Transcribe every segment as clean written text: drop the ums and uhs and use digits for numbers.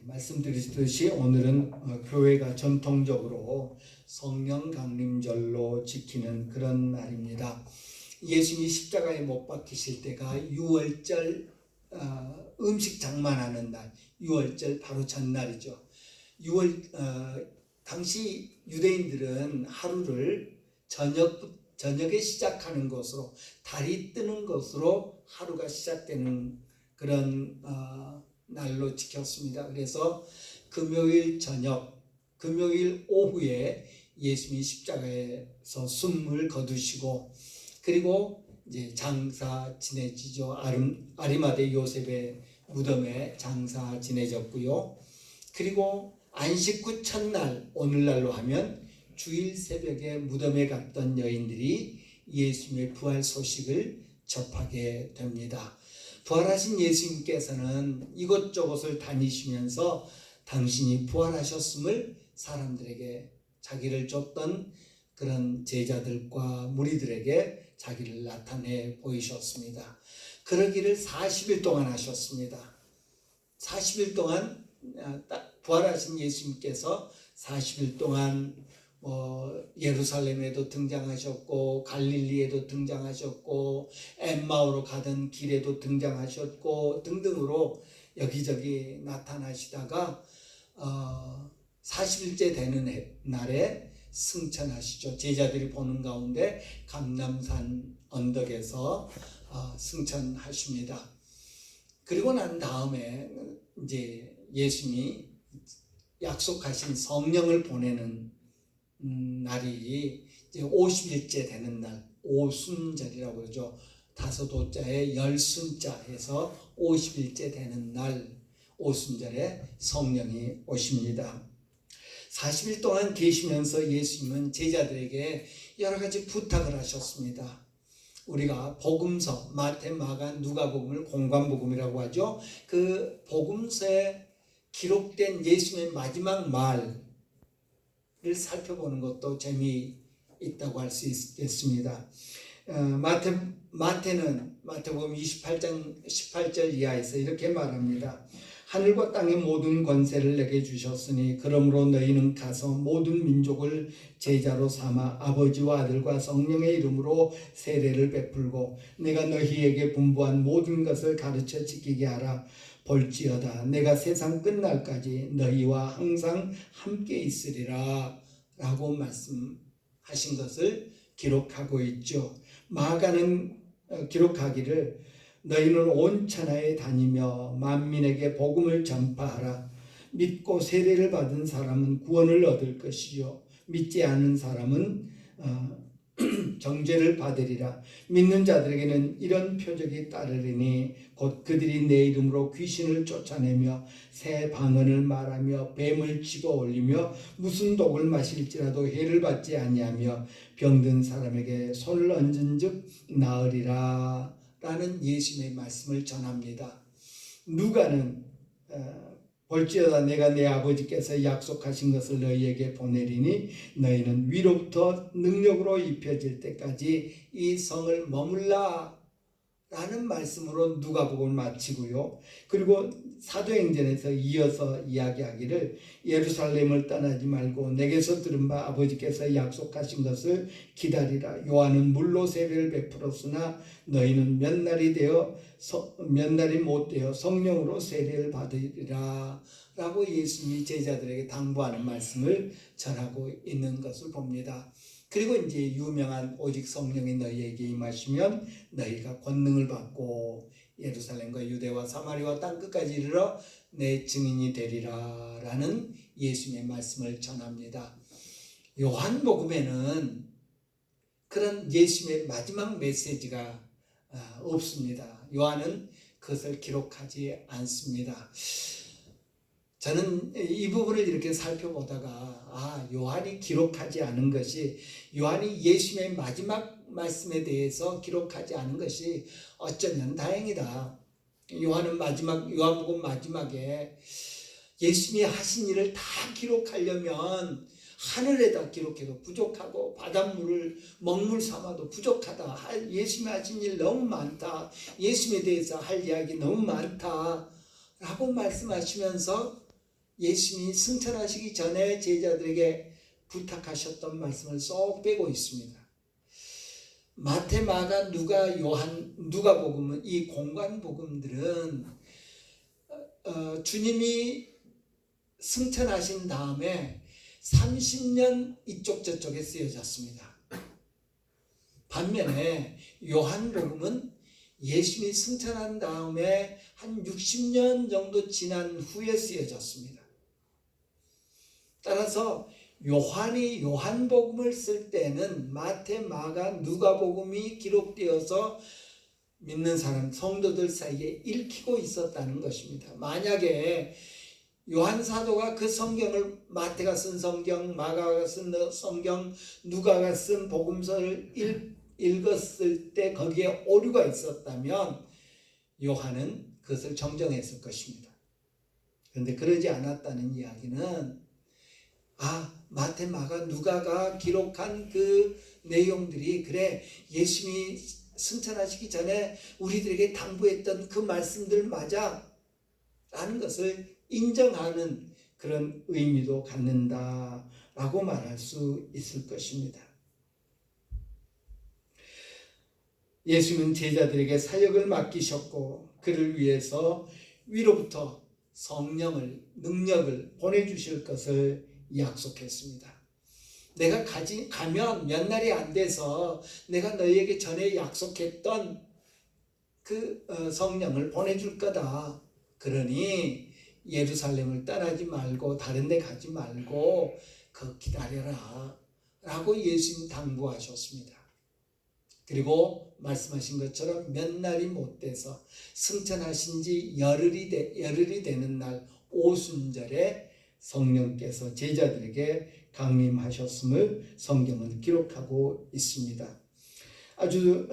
말씀드렸듯이 오늘은 교회가 전통적으로 성령 강림절로 지키는 그런 날입니다. 예수님이 십자가에 못 박히실 때가 유월절 음식 장만하는 날, 유월절 바로 전날이죠. 당시 유대인들은 하루를 저녁에 시작하는 것으로, 달이 뜨는 것으로 하루가 시작되는 그런 날로 지켰습니다. 그래서 금요일 저녁, 금요일 오후에 예수님이 십자가에서 숨을 거두시고, 그리고 이제 장사 지내지죠. 아리마대 요셉의 무덤에 장사 지내졌고요. 그리고 안식 후 첫날, 오늘날로 하면 주일 새벽에 무덤에 갔던 여인들이 예수님의 부활 소식을 접하게 됩니다. 부활하신 예수님께서는 이곳저곳을 다니시면서 당신이 부활하셨음을 사람들에게, 자기를 쫓던 그런 제자들과 무리들에게 자기를 나타내 보이셨습니다. 그러기를 40일 동안 하셨습니다. 40일 동안 부활하신 예수님께서 40일 동안 예루살렘에도 등장하셨고, 갈릴리에도 등장하셨고, 엠마오로 가던 길에도 등장하셨고 등등으로 여기저기 나타나시다가 40일째 되는 날에 승천하시죠. 제자들이 보는 가운데 감람산 언덕에서 승천하십니다. 그리고 난 다음에 이제 예수님이 약속하신 성령을 보내는 날이 이제 50일째 되는 날, 오순절이라고 그러죠. 다섯 오자에 열순자 해서 50일째 되는 날, 오순절에 성령이 오십니다. 40일 동안 계시면서 예수님은 제자들에게 여러 가지 부탁을 하셨습니다. 우리가 복음서, 마태, 마가, 누가복음을 공관복음이라고 하죠. 그 복음서에 기록된 예수님의 마지막 말을 살펴보는 것도 재미있다고 할 수 있겠습니다. 마태는 마태복음 28장 18절 이하에서 이렇게 말합니다. 하늘과 땅의 모든 권세를 내게 주셨으니 그러므로 너희는 가서 모든 민족을 제자로 삼아 아버지와 아들과 성령의 이름으로 세례를 베풀고 내가 너희에게 분부한 모든 것을 가르쳐 지키게 하라. 볼지어다 내가 세상 끝날까지 너희와 항상 함께 있으리라 라고 말씀하신 것을 기록하고 있죠. 마가는 기록하기를 너희는 온 천하에 다니며 만민에게 복음을 전파하라. 믿고 세례를 받은 사람은 구원을 얻을 것이요 믿지 않는 사람은 정죄를 받으리라. 믿는 자들에게는 이런 표적이 따르리니 곧 그들이 내 이름으로 귀신을 쫓아내며 새 방언을 말하며 뱀을 집어 올리며 무슨 독을 마실지라도 해를 받지 아니하며 병든 사람에게 손을 얹은즉 나으리라 라는 예수님의 말씀을 전합니다. 누가는 볼지어다 내가 내 아버지께서 약속하신 것을 너희에게 보내리니 너희는 위로부터 능력으로 입혀질 때까지 이 성을 머물라 라는 말씀으로 누가복음을 마치고요. 그리고 사도행전에서 이어서 이야기하기를 예루살렘을 떠나지 말고 내게서 들은 바 아버지께서 약속하신 것을 기다리라. 요한은 물로 세례를 베풀었으나 너희는 몇 날이 못 되어 성령으로 세례를 받으리라 라고 예수님이 제자들에게 당부하는 말씀을 전하고 있는 것을 봅니다. 그리고 이제 유명한 오직 성령이 너희에게 임하시면 너희가 권능을 받고 예루살렘과 유대와 사마리아 땅끝까지 이르러 내 증인이 되리라 라는 예수님의 말씀을 전합니다. 요한복음에는 그런 예수님의 마지막 메시지가 없습니다. 요한은 그것을 기록하지 않습니다. 저는 이 부분을 이렇게 살펴보다가 요한이 기록하지 않은 것이, 요한이 예수님의 마지막 말씀에 대해서 기록하지 않은 것이 어쩌면 다행이다. 요한복음 마지막에 예수님이 하신 일을 다 기록하려면 하늘에다 기록해도 부족하고 바닷물을 먹물 삼아도 부족하다. 예수님이 하신 일 너무 많다. 예수님에 대해서 할 이야기 너무 많다 라고 말씀하시면서 예수님이 승천하시기 전에 제자들에게 부탁하셨던 말씀을 쏙 빼고 있습니다. 마태, 마가, 누가, 요한, 누가복음은 이 공관복음들은 주님이 승천하신 다음에 30년 이쪽 저쪽에 쓰여졌습니다. 반면에 요한복음은 예수님이 승천한 다음에 한 60년 정도 지난 후에 쓰여졌습니다. 따라서 요한이 요한복음을 쓸 때는 마태, 마가, 누가복음이 기록되어서 믿는 사람, 성도들 사이에 읽히고 있었다는 것입니다. 만약에 요한 사도가 그 성경을 마태가 쓴 성경, 마가가 쓴 성경, 누가가 쓴 복음서를 읽었을 때 거기에 오류가 있었다면 요한은 그것을 정정했을 것입니다. 그런데 그러지 않았다는 이야기는 마태, 마가, 누가가 기록한 그 내용들이 그래 예수님이 승천하시기 전에 우리들에게 당부했던 그 말씀들 맞아 라는 것을 인정하는 그런 의미도 갖는다라고 말할 수 있을 것입니다. 예수님은 제자들에게 사역을 맡기셨고 그를 위해서 위로부터 성령을, 능력을 보내주실 것을 약속했습니다. 내가 가면 몇 날이 안 돼서 내가 너희에게 전에 약속했던 그 성령을 보내줄 거다. 그러니 예루살렘을 떠나지 말고 다른 데 가지 말고 기다려라 라고 예수님 당부하셨습니다. 그리고 말씀하신 것처럼 몇 날이 못 돼서 승천하신 지 열흘이 되는 날 오순절에 성령께서 제자들에게 강림하셨음을 성경은 기록하고 있습니다. 아주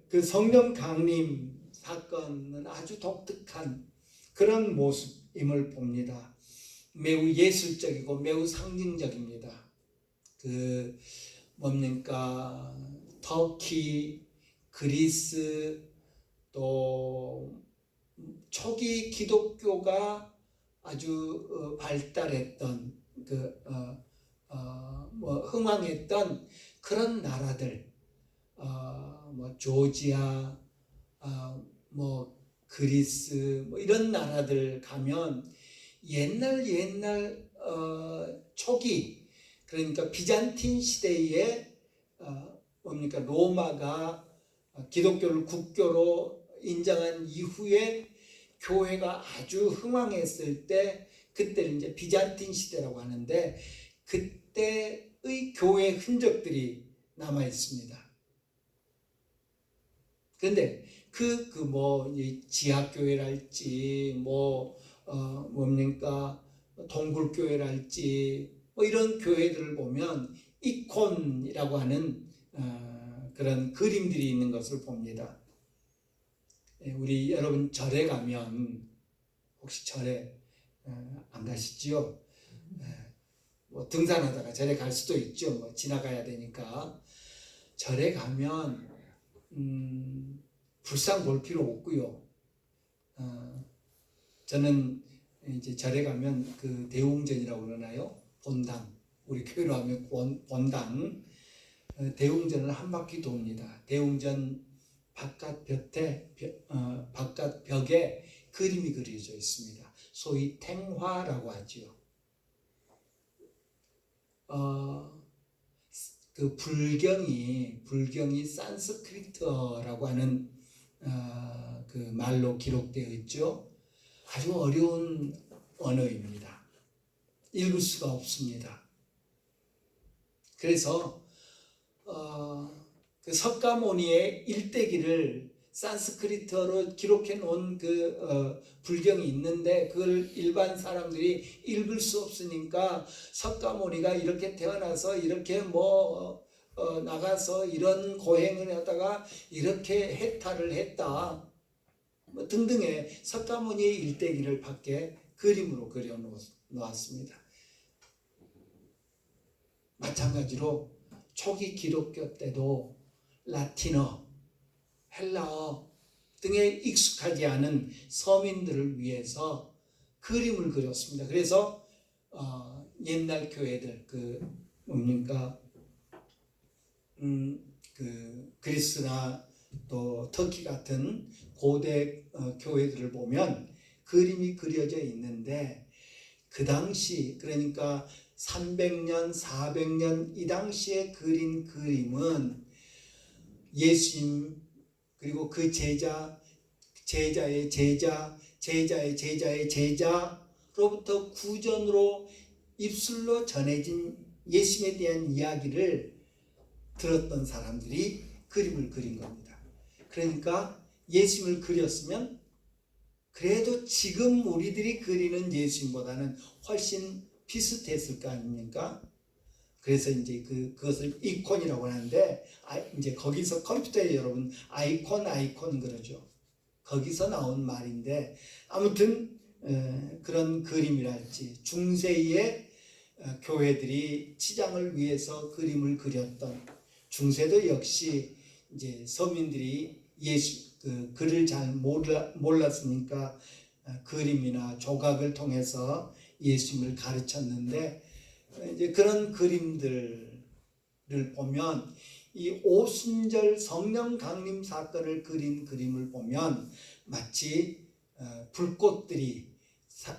그 성령 강림 사건은 아주 독특한 그런 모습임을 봅니다. 매우 예술적이고 매우 상징적입니다. 뭡니까? 터키, 그리스, 또 초기 기독교가 아주 발달했던 흥왕했던 그런 나라들, 조지아, 그리스, 이런 나라들 가면 옛날 초기, 그러니까 비잔틴 시대에 로마가 기독교를 국교로 인정한 이후에 교회가 아주 흥왕했을 때, 그때를 이제 비잔틴 시대라고 하는데 그때의 교회 흔적들이 남아 있습니다. 그런데 지하교회랄지 동굴교회랄지 이런 교회들을 보면 이콘이라고 하는 그런 그림들이 있는 것을 봅니다. 우리 여러분 절에 가면 혹시 절에 안 가시지요? 등산하다가 절에 갈 수도 있죠. 지나가야 되니까. 절에 가면 불상 볼 필요 없고요. 저는 이제 절에 가면 그 대웅전이라고 그러나요? 본당. 우리 교회로 하면 본당. 대웅전을 한 바퀴 돕니다. 대웅전 바깥 벽에 그림이 그려져 있습니다. 소위 탱화라고 하지요. 불경이 산스크리트어라고 하는 그 말로 기록되어 있죠. 아주 어려운 언어입니다. 읽을 수가 없습니다. 그래서 그 석가모니의 일대기를 산스크리트어로 기록해 놓은 불경이 있는데 그걸 일반 사람들이 읽을 수 없으니까 석가모니가 이렇게 태어나서 이렇게 나가서 이런 고행을 하다가 이렇게 해탈을 했다 등등의 석가모니의 일대기를 밖에 그림으로 그려 놓았습니다. 마찬가지로 초기 기독교 때도 라틴어, 헬라어 등에 익숙하지 않은 서민들을 위해서 그림을 그렸습니다. 그래서 옛날 교회들 뭡니까 그리스나 또 터키 같은 고대 교회들을 보면 그림이 그려져 있는데 그 당시 그러니까 300년, 400년 이 당시에 그린 그림은 예수님 그리고 그 제자, 제자의 제자, 제자의 제자의 제자로부터 구전으로 입술로 전해진 예수님에 대한 이야기를 들었던 사람들이 그림을 그린 겁니다. 그러니까 예수님을 그렸으면 그래도 지금 우리들이 그리는 예수님보다는 훨씬 비슷했을 거 아닙니까? 그래서 이제 그것을 이콘이라고 하는데 이제 거기서 컴퓨터에 여러분 아이콘 그러죠. 거기서 나온 말인데 아무튼 그런 그림이랄지 중세의 교회들이 치장을 위해서 그림을 그렸던 중세도 역시 이제 서민들이 글을 잘 몰랐으니까 그림이나 조각을 통해서 예수님을 가르쳤는데 이제 그런 그림들을 보면 이 오순절 성령 강림 사건을 그린 그림을 보면 마치 불꽃들이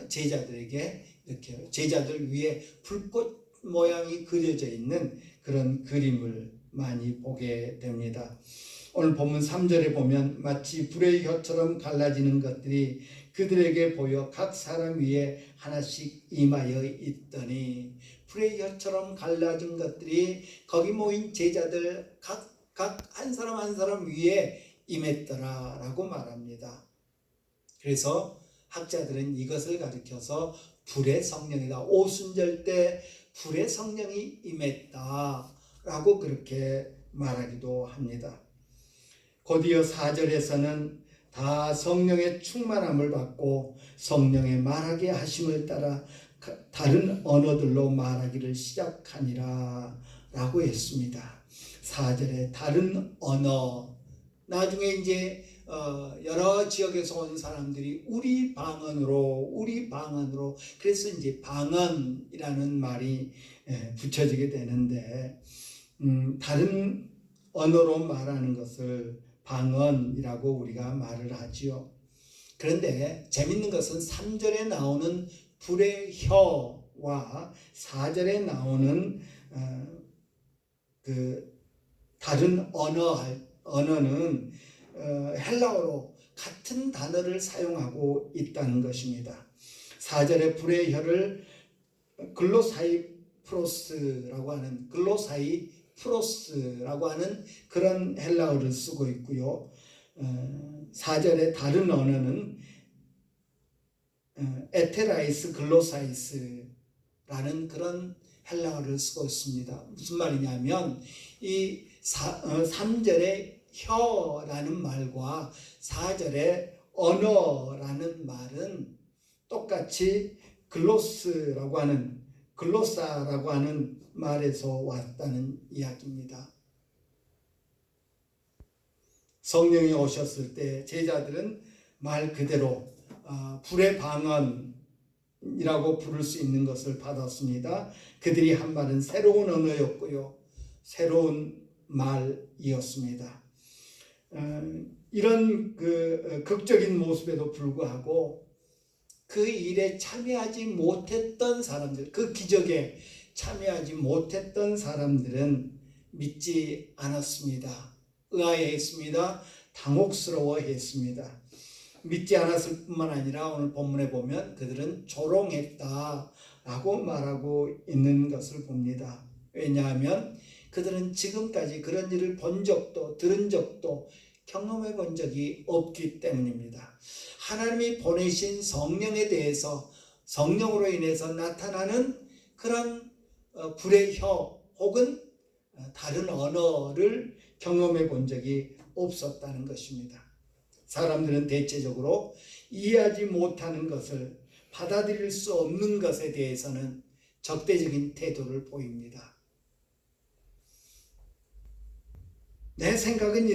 제자들에게 이렇게 제자들 위에 불꽃 모양이 그려져 있는 그런 그림을 많이 보게 됩니다. 오늘 본문 3절에 보면 마치 불의 혀처럼 갈라지는 것들이 그들에게 보여 각 사람 위에 하나씩 임하여 있더니 불의 혀처럼 갈라진 것들이 거기 모인 제자들 각 한 사람 한 사람 위에 임했더라 라고 말합니다. 그래서 학자들은 이것을 가리켜서 불의 성령이다. 오순절 때 불의 성령이 임했다 라고 그렇게 말하기도 합니다. 곧이어 4절에서는 다 성령의 충만함을 받고 성령의 말하게 하심을 따라 다른 언어들로 말하기를 시작하니라 라고 했습니다. 4절에 다른 언어, 나중에 이제 여러 지역에서 온 사람들이 우리 방언으로 그래서 이제 방언이라는 말이 붙여지게 되는데 다른 언어로 말하는 것을 방언이라고 우리가 말을 하지요. 그런데 재밌는 것은 3절에 나오는 불의 혀와 4절에 나오는 그 다른 언어는 헬라어로 같은 단어를 사용하고 있다는 것입니다. 4절에 불의 혀를 글로사이프로스라고 하는 그런 헬라어를 쓰고 있고요. 4절에 다른 언어는 에테라이스 글로사이스라는 그런 헬라어를 쓰고 있습니다. 무슨 말이냐면 이 3절에 혀라는 말과 4절에 언어라는 말은 똑같이 글로사라고 하는 말에서 왔다는 이야기입니다. 성령이 오셨을 때 제자들은 말 그대로 불의 방언이라고 부를 수 있는 것을 받았습니다. 그들이 한 말은 새로운 언어였고요. 새로운 말이었습니다. 이런 극적인 모습에도 불구하고 그 일에 참여하지 못했던 사람들, 그 기적에 참여하지 못했던 사람들은 믿지 않았습니다. 의아해했습니다. 당혹스러워했습니다. 믿지 않았을 뿐만 아니라 오늘 본문에 보면 그들은 조롱했다라고 말하고 있는 것을 봅니다. 왜냐하면 그들은 지금까지 그런 일을 본 적도 들은 적도 경험해 본 적이 없기 때문입니다. 하나님이 보내신 성령에 대해서 성령으로 인해서 나타나는 그런 불의 혀 혹은 다른 언어를 경험해 본 적이 없었다는 것입니다. 사람들은 대체적으로 이해하지 못하는 것을 받아들일 수 없는 것에 대해서는 적대적인 태도를 보입니다. 내 생각은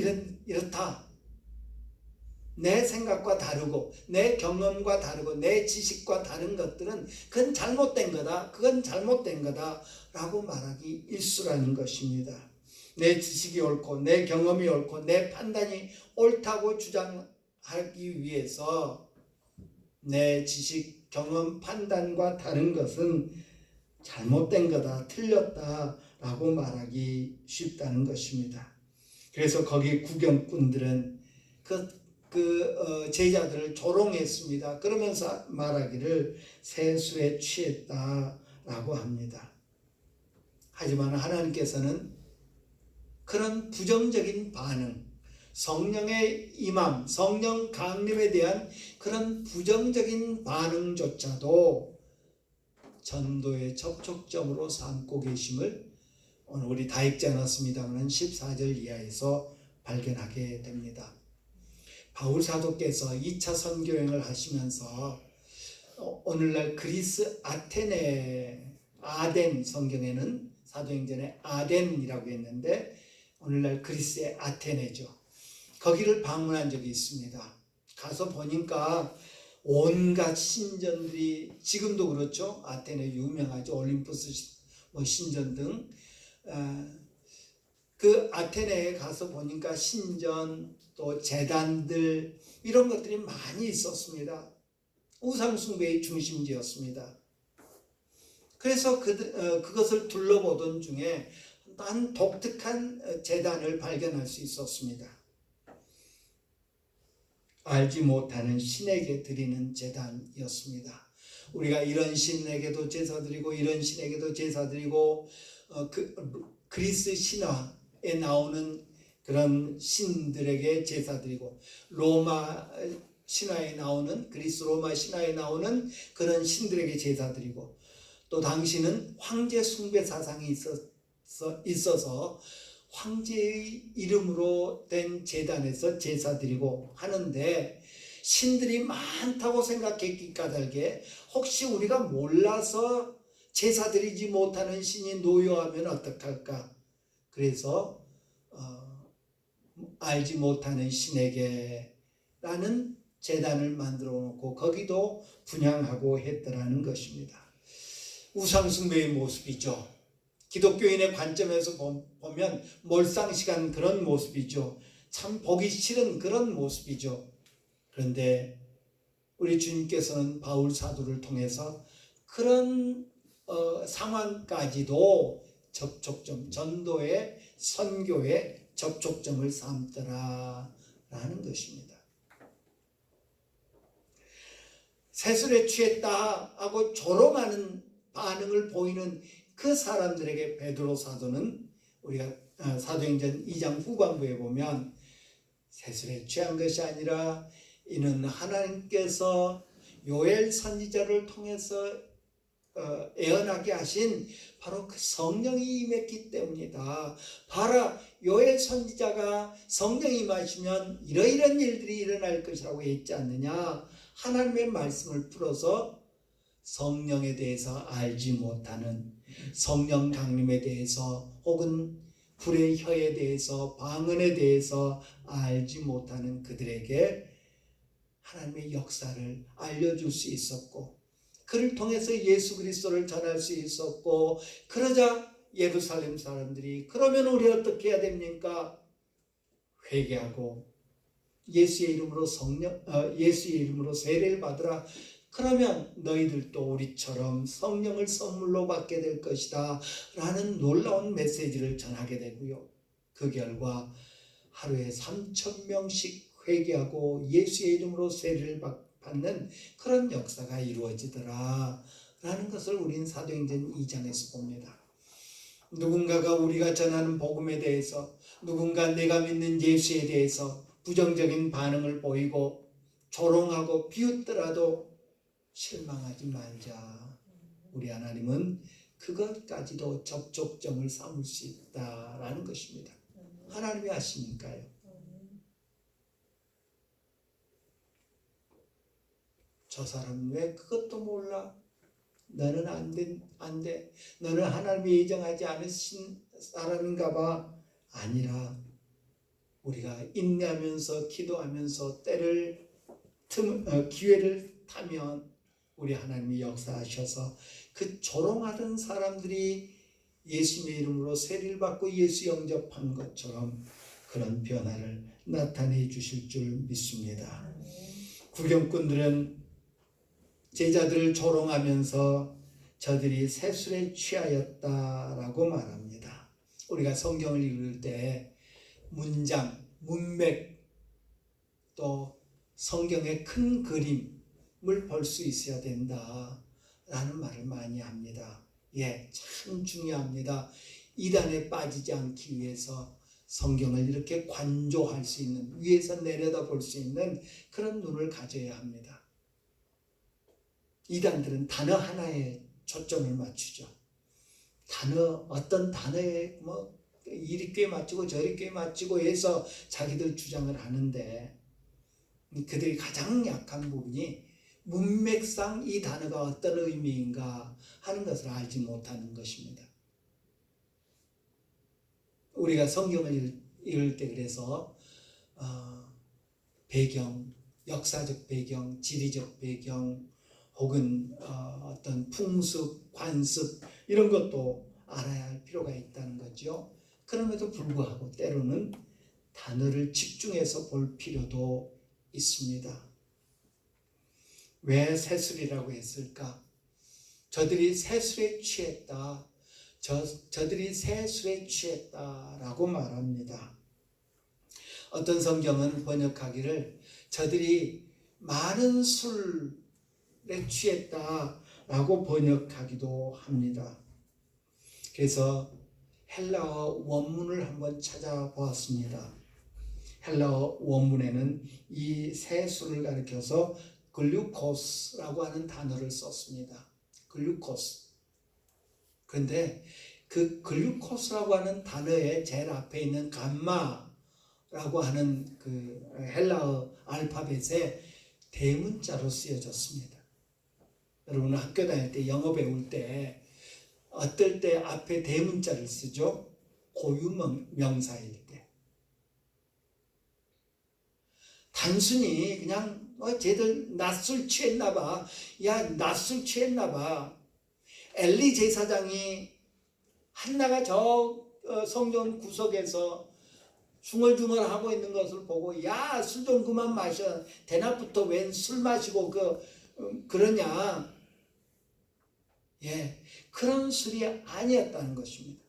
이렇다. 내 생각과 다르고 내 경험과 다르고 내 지식과 다른 것들은 그건 잘못된 거다. 그건 잘못된 거다 라고 말하기 일쑤라는 것입니다. 내 지식이 옳고 내 경험이 옳고 내 판단이 옳다고 주장하기 위해서 내 지식, 경험, 판단과 다른 것은 잘못된 거다, 틀렸다 라고 말하기 쉽다는 것입니다. 그래서 거기 구경꾼들은 제자들을 조롱했습니다. 그러면서 말하기를 세수에 취했다라고 합니다. 하지만 하나님께서는 그런 부정적인 반응, 성령의 임함, 성령 강림에 대한 그런 부정적인 반응조차도 전도의 접촉점으로 삼고 계심을 오늘 우리 다 읽지 않았습니다만 14절 이하에서 발견하게 됩니다. 바울 사도께서 2차 선교행을 하시면서 오늘날 그리스 아테네 아덴, 성경에는 사도행전에 아덴이라고 했는데 오늘날 그리스의 아테네죠. 거기를 방문한 적이 있습니다. 가서 보니까 온갖 신전들이 지금도 그렇죠. 아테네 유명하죠. 올림푸스 신전 등. 그 아테네에 가서 보니까 신전 또 제단들 이런 것들이 많이 있었습니다. 우상숭배의 중심지였습니다. 그래서 그것을 둘러보던 중에 한 독특한 제단을 발견할 수 있었습니다. 알지 못하는 신에게 드리는 제단이었습니다. 우리가 이런 신에게도 제사드리고 이런 신에게도 제사드리고 그리스 신화에 나오는 그런 신들에게 제사드리고 로마 신화에 나오는 그리스 로마 신화에 나오는 그런 신들에게 제사드리고 또 당시는 황제 숭배 사상이 있어서 황제의 이름으로 된 제단에서 제사드리고 하는데 신들이 많다고 생각했기 까닭에 혹시 우리가 몰라서 제사드리지 못하는 신이 노여하면 어떡할까? 그래서 알지 못하는 신에게 라는 제단을 만들어 놓고 거기도 분향하고 했더라는 것입니다. 우상숭배의 모습이죠. 기독교인의 관점에서 보면 몰상식한 그런 모습이죠. 참 보기 싫은 그런 모습이죠. 그런데 우리 주님께서는 바울 사도를 통해서 그런 상황까지도 접촉점, 전도의 선교의 접촉점을 삼더라라는 것입니다. 세술에 취했다 하고 조롱하는 반응을 보이는 그 사람들에게 베드로 사도는 우리가 사도행전 2장 후반부에 보면 세술에 취한 것이 아니라 이는 하나님께서 요엘 선지자를 통해서 예언하게 하신 바로 그 성령이 임했기 때문이다. 바로 요엘 선지자가 성령이 임하시면 이러이런 일들이 일어날 것이라고 했지 않느냐. 하나님의 말씀을 풀어서 성령에 대해서 알지 못하는 성령 강림에 대해서 혹은 불의 혀에 대해서 방언에 대해서 알지 못하는 그들에게 하나님의 역사를 알려줄 수 있었고 그를 통해서 예수 그리스도를 전할 수 있었고 그러자 예루살렘 사람들이 그러면 우리 어떻게 해야 됩니까? 회개하고 예수의 이름으로 예수의 이름으로 세례를 받으라. 그러면 너희들도 우리처럼 성령을 선물로 받게 될 것이다 라는 놀라운 메시지를 전하게 되고요. 그 결과 하루에 3,000명씩 회개하고 예수의 이름으로 세례를 받는 그런 역사가 이루어지더라 라는 것을 우리는 사도행전 2장에서 봅니다. 누군가가 우리가 전하는 복음에 대해서 누군가 내가 믿는 예수에 대해서 부정적인 반응을 보이고 조롱하고 비웃더라도 실망하지 말자. 우리 하나님은 그것까지도 접촉점을 삼을 수 있다라는 것입니다. 하나님이 아시니까요. 저 사람은 왜 그것도 몰라? 너는 안 돼. 너는 하나님이 예정하지 않으신 사람인가 봐. 아니라 우리가 인내하면서 기도하면서 기회를 타면 우리 하나님이 역사하셔서 그 조롱하던 사람들이 예수님의 이름으로 세례를 받고 예수 영접한 것처럼 그런 변화를 나타내 주실 줄 믿습니다. 구경꾼들은 제자들을 조롱하면서 저들이 세술에 취하였다라고 말합니다. 우리가 성경을 읽을 때 문장, 문맥, 또 성경의 큰 그림을 볼 수 있어야 된다라는 말을 많이 합니다. 참 중요합니다. 이단에 빠지지 않기 위해서 성경을 이렇게 관조할 수 있는, 위에서 내려다 볼 수 있는 그런 눈을 가져야 합니다. 이단들은 단어 하나에 초점을 맞추죠. 어떤 단어에 이리 꽤 맞추고 저리 꽤 맞추고 해서 자기들 주장을 하는데, 그들이 가장 약한 부분이 문맥상 이 단어가 어떤 의미인가 하는 것을 알지 못하는 것입니다. 우리가 성경을 읽을 때 그래서 배경, 역사적 배경, 지리적 배경, 혹은 어떤 풍습, 관습 이런 것도 알아야 할 필요가 있다는 거죠. 그럼에도 불구하고 때로는 단어를 집중해서 볼 필요도 있습니다. 왜 세술이라고 했을까? 저들이 세술에 취했다. 저들이 세술에 취했다라고 말합니다. 어떤 성경은 번역하기를 저들이 많은 술에 취했다라고 번역하기도 합니다. 그래서 헬라어 원문을 한번 찾아보았습니다. 헬라어 원문에는 이 세술을 가리켜서 글루코스라고 하는 단어를 썼습니다. 글루코스. 그런데 그 글루코스라고 하는 단어의 제일 앞에 있는 감마라고 하는 그 헬라어 알파벳에 대문자로 쓰여졌습니다. 여러분 학교 다닐 때 영어 배울 때 어떨 때 앞에 대문자를 쓰죠? 고유명사일 때. 단순히 그냥 쟤들 낮술 취했나봐. 야, 낮술 취했나봐. 엘리 제사장이 한나가 저 성전 구석에서 중얼중얼하고 있는 것을 보고 야, 술 좀 그만 마셔. 대낮부터 웬 술 마시고 그러냐. 그런 술이 아니었다는 것입니다.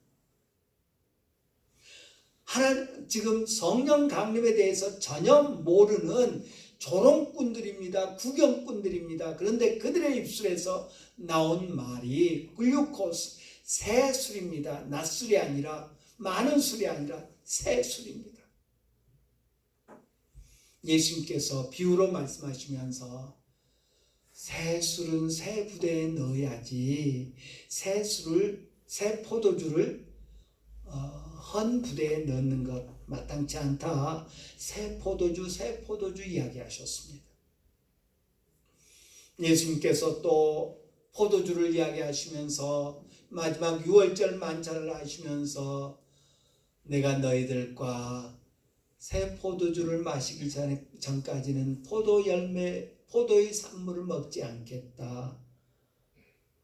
지금 성령 강림에 대해서 전혀 모르는 조롱꾼들입니다. 구경꾼들입니다. 그런데 그들의 입술에서 나온 말이 글루코스, 새 술입니다. 낮술이 아니라, 많은 술이 아니라 새 술입니다. 예수님께서 비유로 말씀하시면서 새 술은 새 부대에 넣어야지 새 포도주를 헌 부대에 넣는 것 마땅치 않다. 새 포도주 이야기하셨습니다. 예수님께서 또 포도주를 이야기하시면서 마지막 6월절 만찬을 하시면서 내가 너희들과 새 포도주를 마시기 전까지는 포도의 산물을 먹지 않겠다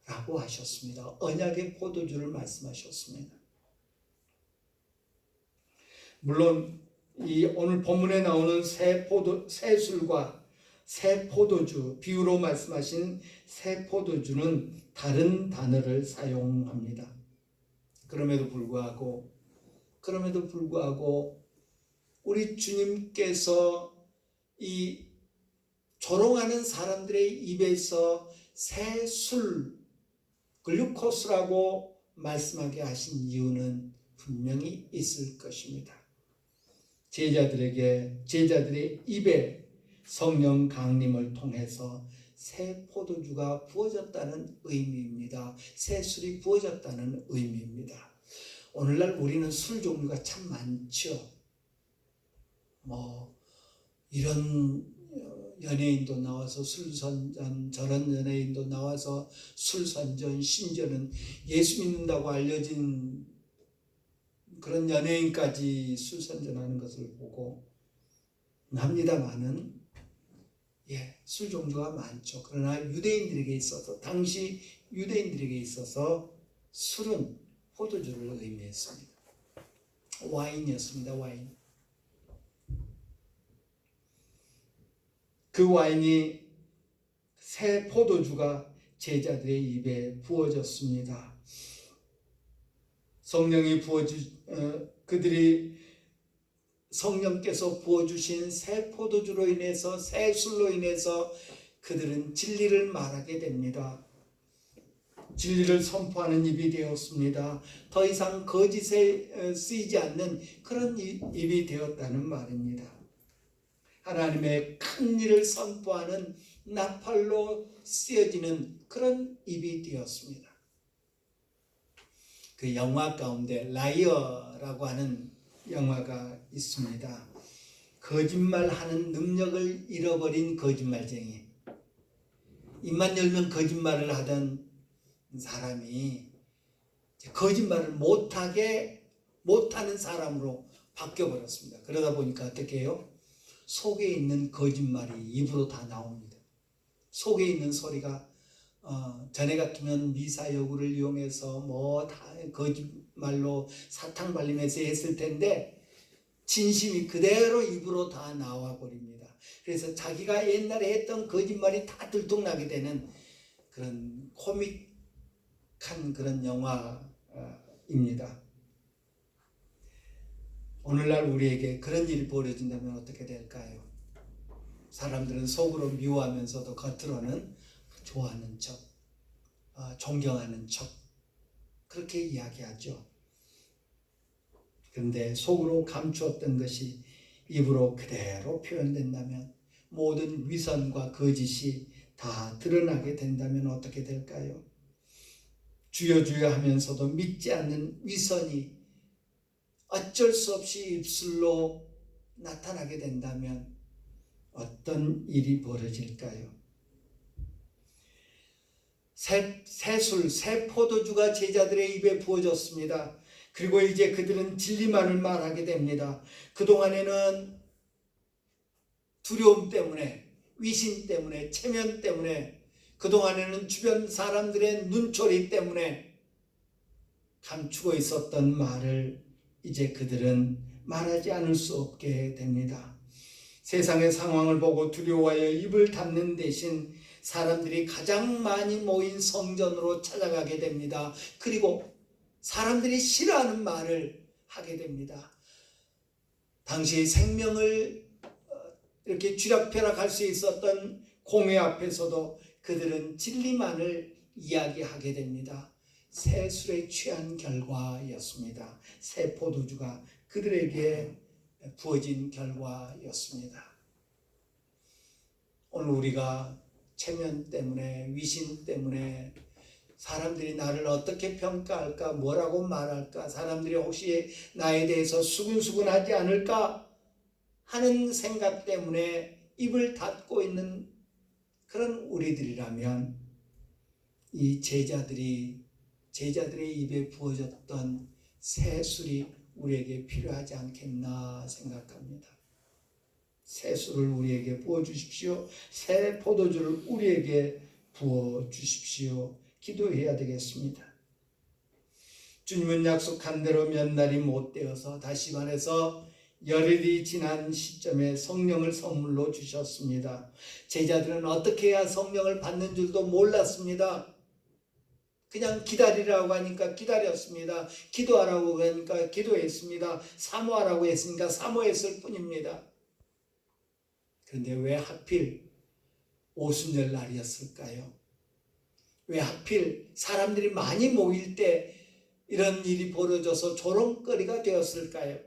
라고 하셨습니다. 언약의 포도주를 말씀하셨습니다. 물론 이 오늘 본문에 나오는 새 술과 새 포도주, 비유로 말씀하신 새 포도주는 다른 단어를 사용합니다. 그럼에도 불구하고 우리 주님께서 이 조롱하는 사람들의 입에서 새 술, 글루코스라고 말씀하게 하신 이유는 분명히 있을 것입니다. 제자들의 입에 성령 강림을 통해서 새 포도주가 부어졌다는 의미입니다. 새 술이 부어졌다는 의미입니다. 오늘날 우리는 술 종류가 참 많죠. 이런 연예인도 나와서 술선전, 저런 연예인도 나와서 술선전, 심지어는 예수 믿는다고 알려진 그런 연예인까지 술 선전하는 것을 보고 합니다만은 술 종류가 많죠. 그러나 유대인들에게 있어서 당시 유대인들에게 있어서 술은 포도주를 의미했습니다. 와인이었습니다. 와인. 그 와인이 새 포도주가 제자들의 입에 부어졌습니다. 성령이 성령께서 부어주신 새 포도주로 인해서 새 술로 인해서 그들은 진리를 말하게 됩니다. 진리를 선포하는 입이 되었습니다. 더 이상 거짓에 쓰이지 않는 그런 입이 되었다는 말입니다. 하나님의 큰 일을 선포하는 나팔로 쓰여지는 그런 입이 되었습니다. 그 영화 가운데 라이어라고 하는 영화가 있습니다. 거짓말하는 능력을 잃어버린 거짓말쟁이. 입만 열면 거짓말을 하던 사람이 거짓말을 못하는 사람으로 바뀌어버렸습니다. 그러다 보니까 어떻게 해요? 속에 있는 거짓말이 입으로 다 나옵니다. 속에 있는 소리가 전에 같으면 미사여구를 이용해서 다 거짓말로 사탕 발림해서 했을 텐데 진심이 그대로 입으로 다 나와 버립니다. 그래서 자기가 옛날에 했던 거짓말이 다 들통나게 되는 그런 코믹한 그런 영화입니다. 오늘날 우리에게 그런 일이 벌어진다면 어떻게 될까요? 사람들은 속으로 미워하면서도 겉으로는 좋아하는 척, 존경하는 척 그렇게 이야기하죠. 그런데 속으로 감추었던 것이 입으로 그대로 표현된다면, 모든 위선과 거짓이 다 드러나게 된다면 어떻게 될까요? 주여 주여 하면서도 믿지 않는 위선이 어쩔 수 없이 입술로 나타나게 된다면 어떤 일이 벌어질까요? 새 포도주가 제자들의 입에 부어졌습니다. 그리고 이제 그들은 진리만을 말하게 됩니다. 그동안에는 두려움 때문에, 위신 때문에, 체면 때문에, 그동안에는 주변 사람들의 눈초리 때문에 감추고 있었던 말을 이제 그들은 말하지 않을 수 없게 됩니다. 세상의 상황을 보고 두려워하여 입을 닫는 대신 사람들이 가장 많이 모인 성전으로 찾아가게 됩니다. 그리고 사람들이 싫어하는 말을 하게 됩니다. 당시 생명을 이렇게 쥐락펴락할 수 있었던 공회 앞에서도 그들은 진리만을 이야기하게 됩니다. 새 술에 취한 결과였습니다. 새 포도주가 그들에게 부어진 결과였습니다. 오늘 우리가 체면 때문에, 위신 때문에 사람들이 나를 어떻게 평가할까, 뭐라고 말할까, 사람들이 혹시 나에 대해서 수근수근하지 않을까 하는 생각 때문에 입을 닫고 있는 그런 우리들이라면, 이 제자들의 입에 부어졌던 새 술이 우리에게 필요하지 않겠나 생각합니다. 새 술을 우리에게 부어주십시오. 새 포도주를 우리에게 부어주십시오. 기도해야 되겠습니다. 주님은 약속한 대로 몇 날이 못 되어서, 다시 말해서 열흘이 지난 시점에 성령을 선물로 주셨습니다. 제자들은 어떻게 해야 성령을 받는 줄도 몰랐습니다. 그냥 기다리라고 하니까 기다렸습니다. 기도하라고 하니까 기도했습니다. 사모하라고 했으니까 사모했을 뿐입니다. 그런데 왜 하필 오순절 날이었을까요? 왜 하필 사람들이 많이 모일 때 이런 일이 벌어져서 조롱거리가 되었을까요?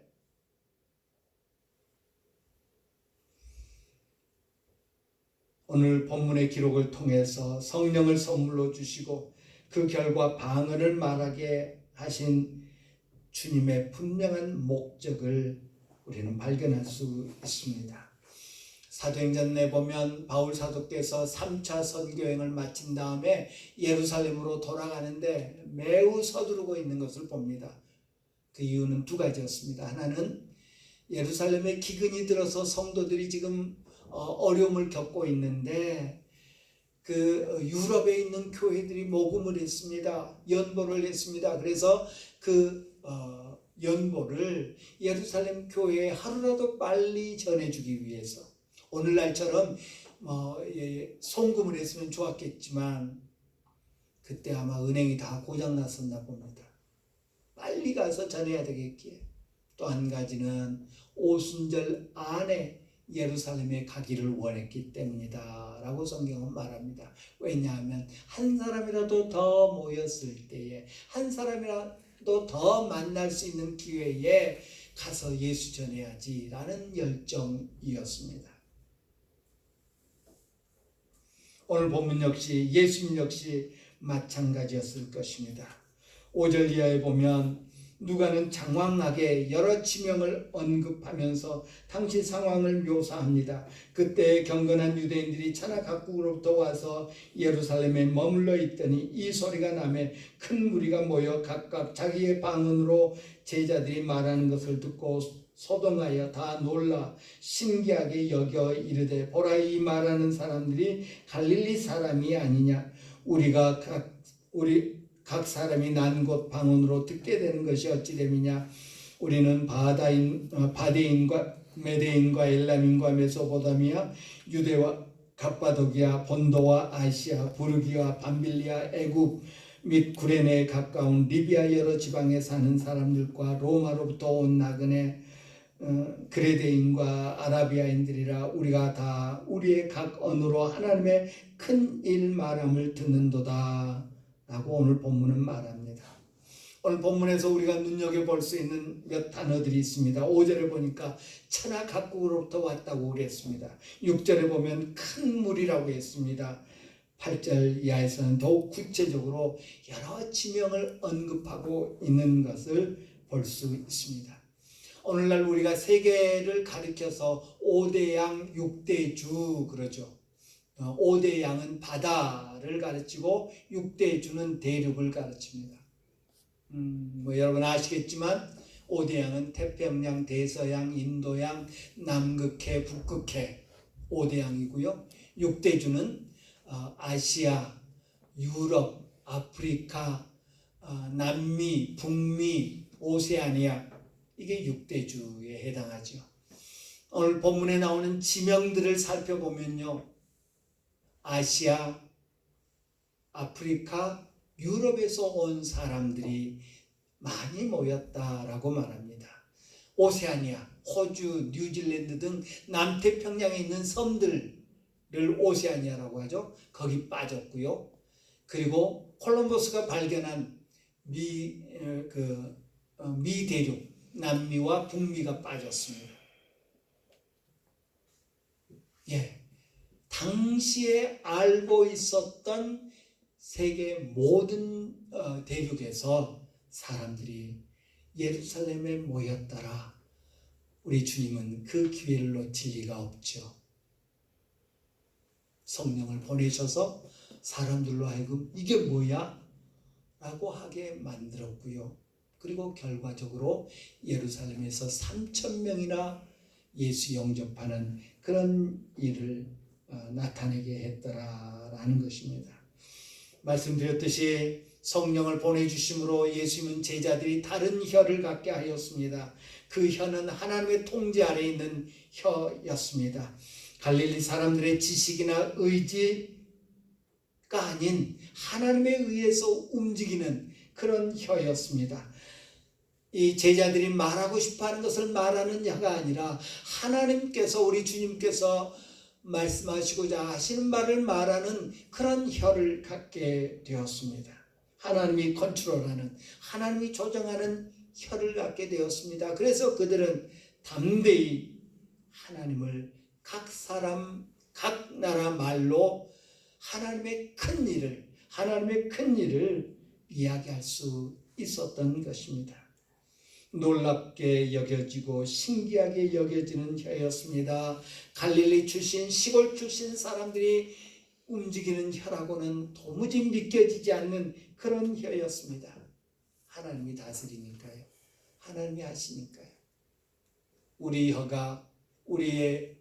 오늘 본문의 기록을 통해서 성령을 선물로 주시고 그 결과 방언을 말하게 하신 주님의 분명한 목적을 우리는 발견할 수 있습니다. 사도행전에 보면 바울 사도께서 3차 선교행을 마친 다음에 예루살렘으로 돌아가는데 매우 서두르고 있는 것을 봅니다. 그 이유는 두 가지였습니다. 하나는 예루살렘에 기근이 들어서 성도들이 지금 어려움을 겪고 있는데 그 유럽에 있는 교회들이 모금을 했습니다. 연보를 했습니다. 그래서 그 연보를 예루살렘 교회에 하루라도 빨리 전해주기 위해서, 오늘날처럼 송금을 했으면 좋았겠지만 그때 아마 은행이 다 고장났었나 봅니다. 빨리 가서 전해야 되겠기에. 또 한 가지는 오순절 안에 예루살렘에 가기를 원했기 때문이다 라고 성경은 말합니다. 왜냐하면 한 사람이라도 더 모였을 때에, 한 사람이라도 더 만날 수 있는 기회에 가서 예수 전해야지 라는 열정이었습니다. 오늘 본문 역시 예수님 역시 마찬가지였을 것입니다. 5절 이하에 보면 누가는 장황하게 여러 지명을 언급하면서 당시 상황을 묘사합니다. 그때 경건한 유대인들이 차나 각국으로부터 와서 예루살렘에 머물러 있더니 이 소리가 나매 큰 무리가 모여 각각 자기의 방언으로 제자들이 말하는 것을 듣고 소동하여 다 놀라 신기하게 여겨 이르되 보라, 이 말하는 사람들이 갈릴리 사람이 아니냐. 우리가 각 사람이 난 곳 방언으로 듣게 되는 것이 어찌 됨이냐. 우리는 바데인과 메데인과 엘람인과 메소포타미아, 유대와 갑바도기아, 본도와 아시아, 부르기와 밤빌리아, 애굽 및 구레네에 가까운 리비아 여러 지방에 사는 사람들과 로마로부터 온 나그네 그레데인과 아라비아인들이라 우리가 다 우리의 각 언어로 하나님의 큰 일 말함을 듣는도다 라고 오늘 본문은 말합니다. 오늘 본문에서 우리가 눈여겨볼 수 있는 몇 단어들이 있습니다. 5절에 보니까 천하 각국으로부터 왔다고 그랬습니다. 6절에 보면 큰 무리라고 했습니다. 8절 이하에서는 더욱 구체적으로 여러 지명을 언급하고 있는 것을 볼 수 있습니다. 오늘날 우리가 세계를 가리켜서 5대 양 6대 주 그러죠. 5대 양은 바다를 가르치고 6대 주는 대륙을 가르칩니다. 여러분 아시겠지만 5대 양은 태평양, 대서양, 인도양, 남극해, 북극해 5대 양이고요. 6대 주는 아시아, 유럽, 아프리카, 남미, 북미, 오세아니아, 이게 6대 주에 해당하죠. 오늘 본문에 나오는 지명들을 살펴보면요, 아시아, 아프리카, 유럽에서 온 사람들이 많이 모였다라고 말합니다. 오세아니아, 호주, 뉴질랜드 등 남태평양에 있는 섬들을 오세아니아라고 하죠. 거기 빠졌고요. 그리고 콜럼버스가 발견한 미 대륙, 남미와 북미가 빠졌습니다. 당시에 알고 있었던 세계 모든 대륙에서 사람들이 예루살렘에 모였더라. 우리 주님은 그 기회를 놓칠 리가 없죠. 성령을 보내셔서 사람들로 하여금 이게 뭐야? 라고 하게 만들었고요. 그리고 결과적으로 예루살렘에서 3,000명이나 예수 영접하는 그런 일을 나타내게 했더라라는 것입니다. 말씀드렸듯이 성령을 보내주심으로 예수님은 제자들이 다른 혀를 갖게 하였습니다. 그 혀는 하나님의 통제 아래 있는 혀였습니다. 갈릴리 사람들의 지식이나 의지가 아닌 하나님에 의해서 움직이는 그런 혀였습니다. 이 제자들이 말하고 싶어하는 것을 말하는 혀가 아니라 하나님께서, 우리 주님께서 말씀하시고자 하시는 말을 말하는 그런 혀를 갖게 되었습니다. 하나님이 컨트롤하는, 하나님이 조정하는 혀를 갖게 되었습니다. 그래서 그들은 담대히 하나님을 각 사람, 각 나라 말로 하나님의 큰 일을 이야기할 수 있었던 것입니다. 놀랍게 여겨지고 신기하게 여겨지는 혀였습니다. 갈릴리 출신, 시골 출신 사람들이 움직이는 혀라고는 도무지 믿겨지지 않는 그런 혀였습니다. 하나님이 다스리니까요. 하나님이 하시니까요. 우리 혀가, 우리의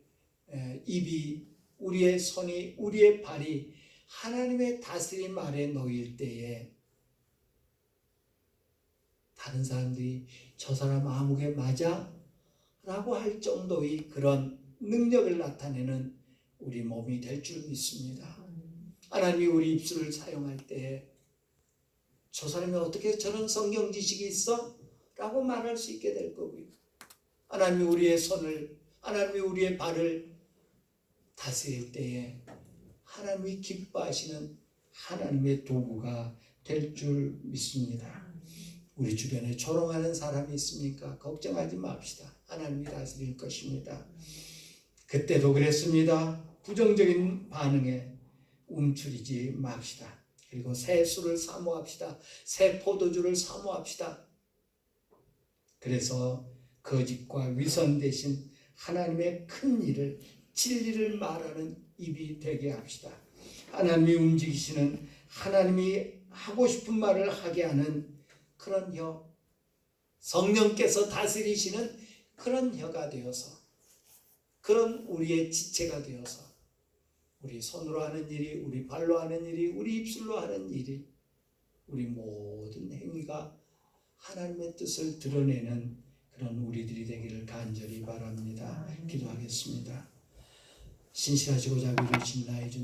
입이, 우리의 손이, 우리의 발이 하나님의 다스림 아래 놓일 때에 다른 사람들이 저 사람 아무개 맞아? 라고 할 정도의 그런 능력을 나타내는 우리 몸이 될 줄 믿습니다. 하나님이 우리 입술을 사용할 때에 저 사람이 어떻게 저런 성경 지식이 있어? 라고 말할 수 있게 될 거고요. 하나님이 우리의 손을, 하나님이 우리의 발을 다스릴 때에 하나님이 기뻐하시는 하나님의 도구가 될 줄 믿습니다. 우리 주변에 조롱하는 사람이 있습니까? 걱정하지 맙시다. 하나님이 다스릴 것입니다. 그때도 그랬습니다. 부정적인 반응에 움츠리지 맙시다. 그리고 새 술을 사모합시다. 새 포도주를 사모합시다. 그래서 거짓과 위선 대신 하나님의 큰 일을, 진리를 말하는 입이 되게 합시다. 하나님이 움직이시는, 하나님이 하고 싶은 말을 하게 하는 그런 혀, 성령께서 다스리시는 그런 혀가 되어서, 그런 우리의 지체가 되어서 우리 손으로 하는 일이, 우리 발로 하는 일이, 우리 입술로 하는 일이, 우리 모든 행위가 하나님의 뜻을 드러내는 그런 우리들이 되기를 간절히 바랍니다. 기도하겠습니다. 신실하시고 자비로우신 나의 주